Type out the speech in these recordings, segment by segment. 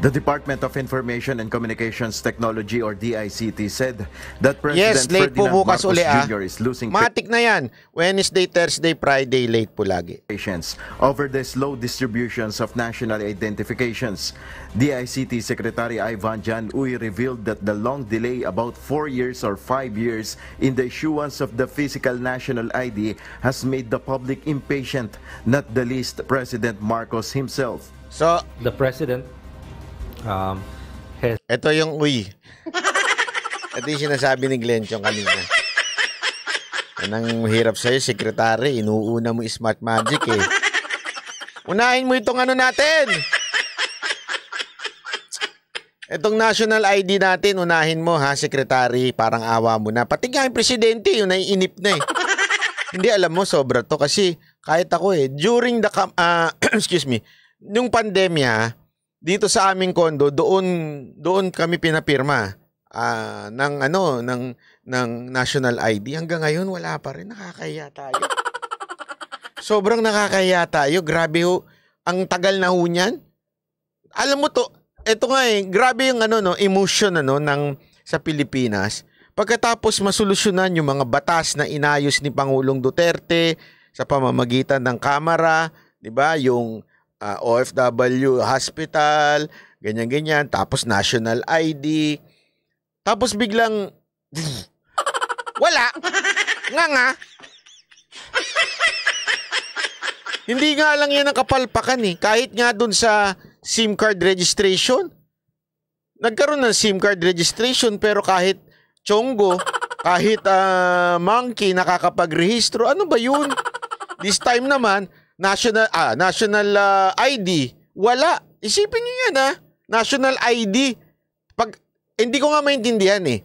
The Department of Information and Communications Technology or DICT said that President Yes, late po Ferdinand bukas Marcos uli Jr. is losing Matik na yan. Wednesday, Thursday, Friday, late po lagi. patience over the slow distributions of national identifications. DICT Secretary Ivan Jan Uy revealed that the long delay, about 4 years or 5 years, in the issuance of the physical national ID has made the public impatient, not the least President Marcos himself. So, The president has ito yung uy. Ito yung sinasabi ni Glenchong kanina. Yan ang hirap sa'yo, sekretary. Inuuna mo smart magic eh. Unahin mo itong ano natin. Itong national ID natin, unahin mo ha, sekretary. Parang awa mo na. Pati nga yung presidente, yun naiinip na eh. Hindi, alam mo, sobra to. Kasi kahit ako eh, during the, excuse me, nung pandemya, dito sa aming kondo, doon kami pinapirma ng national ID. Hanggang ngayon wala pa rin, nakakahiya tayo. Sobrang nakakahiya tayo. Grabe ho, ang tagal na ho niyan. Alam mo to, ito nga eh, grabe yung emotion sa Pilipinas. Pagkatapos masolusyonan yung mga batas na inayos ni Pangulong Duterte sa pamamagitan ng Kamara, 'di ba? Yung OFW hospital, ganyan-ganyan, tapos national ID. Tapos biglang wala. Nga. Hindi nga lang yan ang kapalpakan eh. Kahit nga dun sa SIM card registration. Nagkaroon ng SIM card registration pero kahit Chongo, kahit monkey nakakapag-rehistro. Ano ba yun? This time naman, national ID. Wala. Isipin niyo yan ha. National ID. Hindi ko nga maintindihan eh.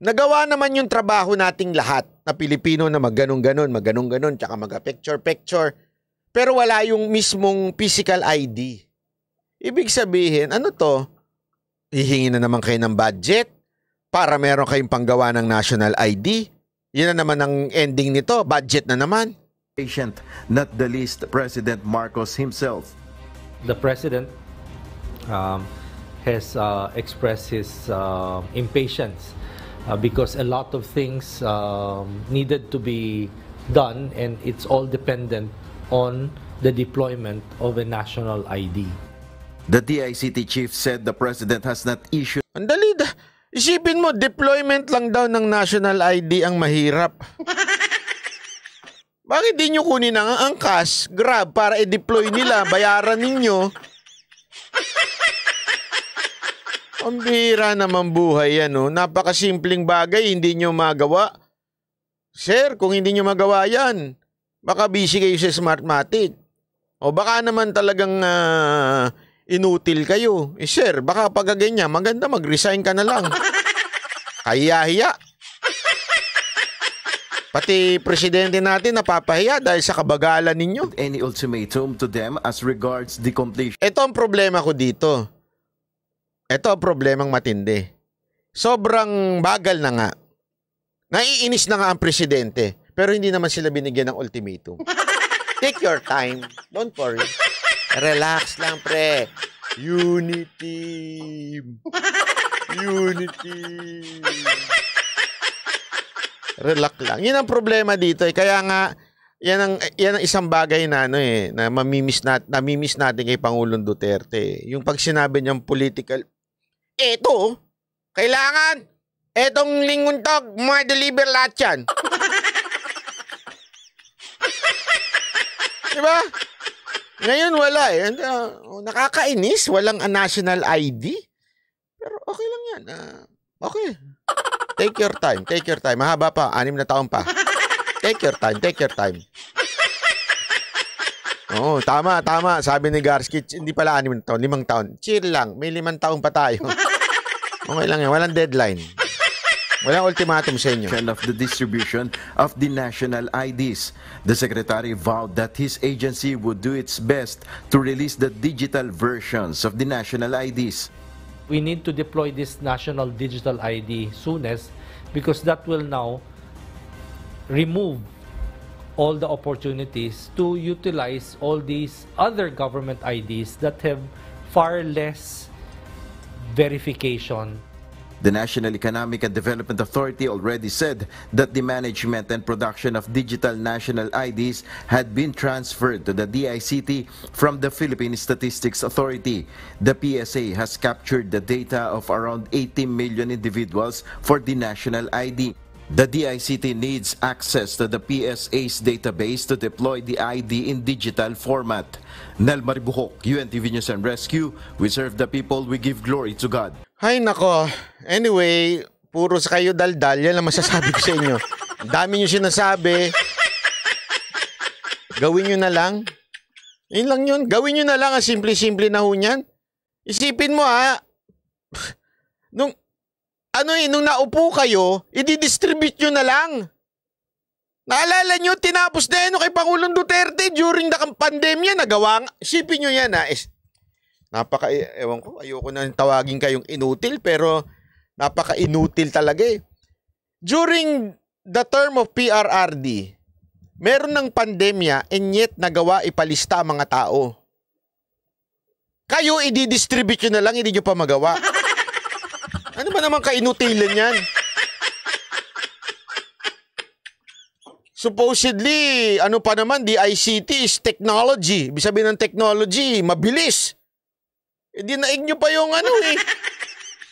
Nagawa naman yung trabaho nating lahat na Pilipino na magganon-ganon, tsaka mag-picture-picture. Pero wala yung mismong physical ID. Ibig sabihin, ano to? Hihingi na naman kayo ng budget para meron kayong panggawa ng national ID. Yan na naman ang ending nito. Budget na naman. Patient, not the least President Marcos himself. the president has expressed his impatience because a lot of things needed to be done, and it's all dependent on the deployment of a national ID. The DICT chief said the president has not issued Ang dali da. Isipin mo, deployment lang daw ng national ID ang mahirap. Bakit di nyo kunin ang angkas, Grab, para i-deploy nila, bayaran ninyo? Ang bihira naman buhay yan, no? Napakasimpleng bagay, hindi nyo magawa. Sir, kung hindi nyo magawa yan, baka busy kayo sa Smartmatic. O baka naman talagang inutil kayo. Sir, baka pag ganyan, maganda mag-resign ka na lang. Kahiya-hiya. Pati presidente natin napapahiya dahil sa kabagalan ninyo. any ultimatum to them as regards the completion Ito ang problema ko dito. Ito ang problemang matindi. Sobrang bagal na nga. Naiinis na nga ang presidente, pero hindi naman sila binigyan ng ultimatum. Take your time. Don't worry. Relax lang, pre. Unity. Unity. Relax lang. Yun ang problema dito eh. Kaya nga, yan ang isang bagay na na namimiss natin kay Pangulong Duterte. Yung pag sinabi niyang political, eto, kailangan, etong linguntog, ma-deliver lahat yan. Diba? Ngayon wala eh. Nakakainis, walang national ID. Pero okay lang yan. Okay. Take your time, take your time. Mahaba pa, 6 na taon pa. Take your time, take your time. Oo, tama. Sabi ni Garsky, hindi pala 6 na taon, 5 taon. Chill lang, may 5 taon pa tayo. Okay lang yan, walang deadline. Walang ultimatum sa inyo. of the distribution of the national IDs. The secretary vowed that his agency would do its best to release the digital versions of the national IDs. We need to deploy this national digital ID soonest, because that will now remove all the opportunities to utilize all these other government IDs that have far less verification. The National Economic and Development Authority already said that the management and production of digital national IDs had been transferred to the DICT from the Philippine Statistics Authority. The PSA has captured the data of around 80 million individuals for the national ID. The DICT needs access to the PSA's database to deploy the ID in digital format. Nel Maribuhok, UNTV News and Rescue. We serve the people, we give glory to God. Ay nako. Anyway, puro sa kayo daldal. Yan lang masasabi ko sa inyo. Ang dami nyo sinasabi. Gawin nyo na lang. Yun lang yun. Gawin nyo na lang ang simple-simple na ho niyan. Isipin mo ha. Nung naupo kayo, i-distribute nyo na lang. Naalala nyo, tinapos na yan kay Pangulong Duterte during the pandemya. Nagawa. Isipin nyo yan ha. Ewan ko, ayoko na tawagin kayong inutil, pero napaka-inutil talaga eh. During the term of PRRD, meron ng pandemya and yet nagawa ipalista ang mga tao. Kayo, i-distribute nyo na lang, hindi nyo pa magawa. Ano ba naman kainutilan yan? Supposedly, ano pa naman, DICT is technology. Ibig sabihin ng technology, mabilis. Hindi naig nyo pa yung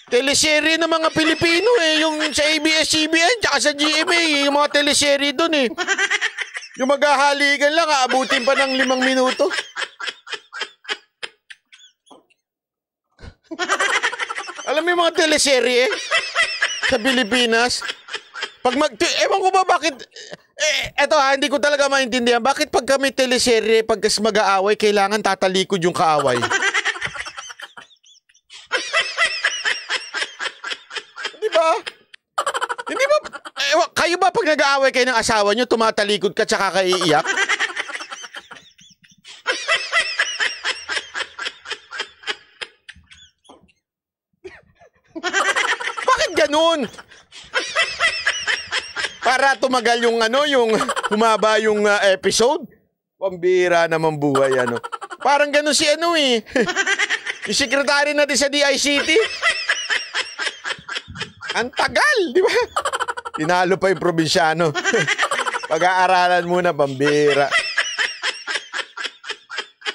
teleserye ng mga Pilipino yung sa ABS-CBN tsaka sa GMA, yung mga teleserye dun Yung maghahalikan lang, aabutin pa ng 5 minuto. Alam mo yung mga teleserye sa Pilipinas? Ewan ko ba bakit, eto hindi ko talaga maintindihan, bakit pag kami teleserye, pagkas mag-aaway, kailangan tatalikod yung kaaway? Hindi ba? Kayo ba pag nag-aaway kayo ng asawa nyo, tumatalikod ka tsaka ka iiyak? Bakit ganun? Para tumagal yung yung humaba yung episode? Pambira naman buhay Parang ganun si yung sekretary natin sa DICT. Ang tagal, di ba? Tinalo pa yung probinsyano. Pag-aaralan muna, pambira.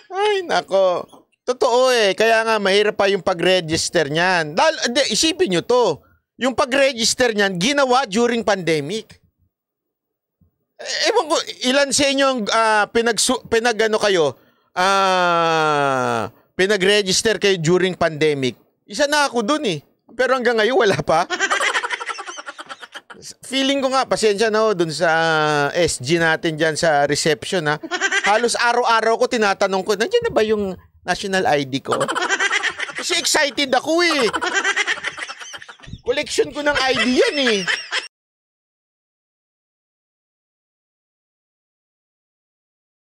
Ay, nako. Totoo Kaya nga, mahirap pa yung pag-register niyan. Isipin nyo to. Yung pag-register niyan, ginawa during pandemic. Ewan ko, ilan sa inyo ang pinag-register kayo during pandemic? Isa na ako dun Pero hanggang ngayon, wala pa. Feeling ko nga, pasensya na dun sa SG natin dyan sa reception Halos araw-araw ko tinatanong ko, nandiyan na ba yung national ID ko? Kasi excited ako Collection ko ng ID yan